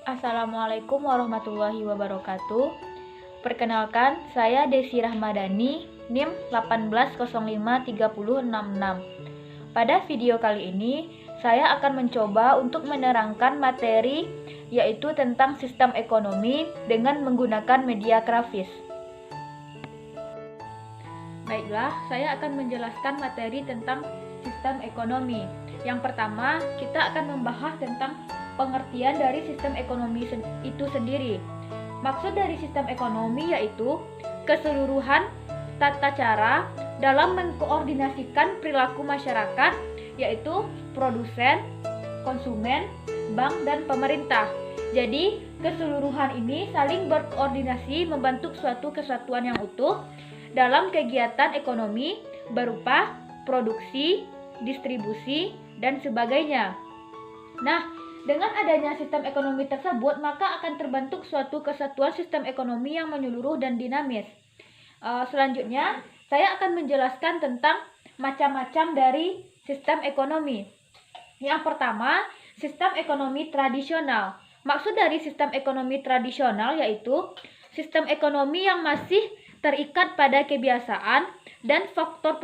Assalamualaikum warahmatullahi wabarakatuh. Perkenalkan, saya Desi Rahmadani, NIM 18053066. Pada video kali ini, saya akan mencoba untuk menerangkan materi yaitu tentang sistem ekonomi dengan menggunakan media grafis. Baiklah, saya akan menjelaskan materi tentang sistem ekonomi. Yang pertama, kita akan membahas tentang pengertian dari sistem ekonomi itu sendiri. Maksud dari sistem ekonomi yaitu keseluruhan tata cara dalam mengkoordinasikan perilaku masyarakat, yaitu produsen, konsumen, bank, dan pemerintah. Jadi, keseluruhan ini saling berkoordinasi membentuk suatu kesatuan yang utuh dalam kegiatan ekonomi berupa produksi, distribusi, dan sebagainya. Nah, dengan adanya sistem ekonomi tersebut, maka akan terbentuk suatu kesatuan sistem ekonomi yang menyeluruh dan dinamis. Selanjutnya, saya akan menjelaskan tentang macam-macam dari sistem ekonomi. Yang pertama, sistem ekonomi tradisional. Maksud dari sistem ekonomi tradisional yaitu sistem ekonomi yang masih terikat pada kebiasaan dan faktor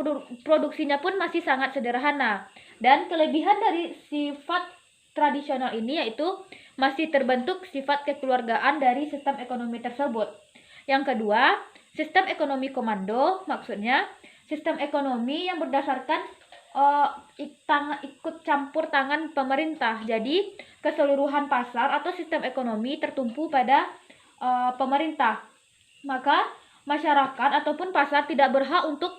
produksinya pun masih sangat sederhana. Dan kelebihan dari sifat tradisional ini yaitu masih terbentuk sifat kekeluargaan dari sistem ekonomi tersebut. Yang kedua, sistem ekonomi komando, maksudnya sistem ekonomi yang berdasarkan ikut campur tangan pemerintah. Jadi keseluruhan pasar atau sistem ekonomi tertumpu pada pemerintah. Maka masyarakat ataupun pasar tidak berhak untuk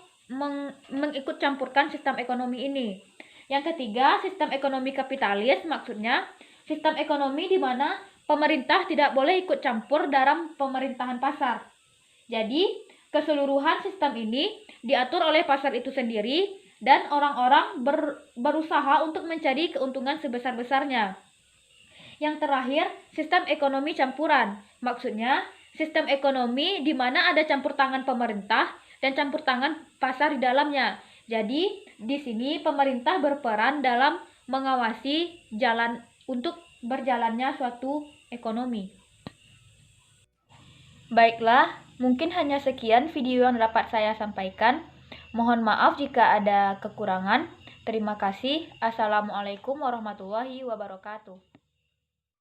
mengikut campurkan sistem ekonomi ini. Yang ketiga, sistem ekonomi kapitalis, maksudnya sistem ekonomi di mana pemerintah tidak boleh ikut campur dalam pemerintahan pasar. Jadi, keseluruhan sistem ini diatur oleh pasar itu sendiri dan orang-orang berusaha untuk mencari keuntungan sebesar-besarnya. Yang terakhir, sistem ekonomi campuran, maksudnya sistem ekonomi di mana ada campur tangan pemerintah dan campur tangan pasar di dalamnya. Jadi, di sini pemerintah berperan dalam mengawasi jalan untuk berjalannya suatu ekonomi. Baiklah, mungkin hanya sekian video yang dapat saya sampaikan. Mohon maaf jika ada kekurangan. Terima kasih. Assalamualaikum warahmatullahi wabarakatuh.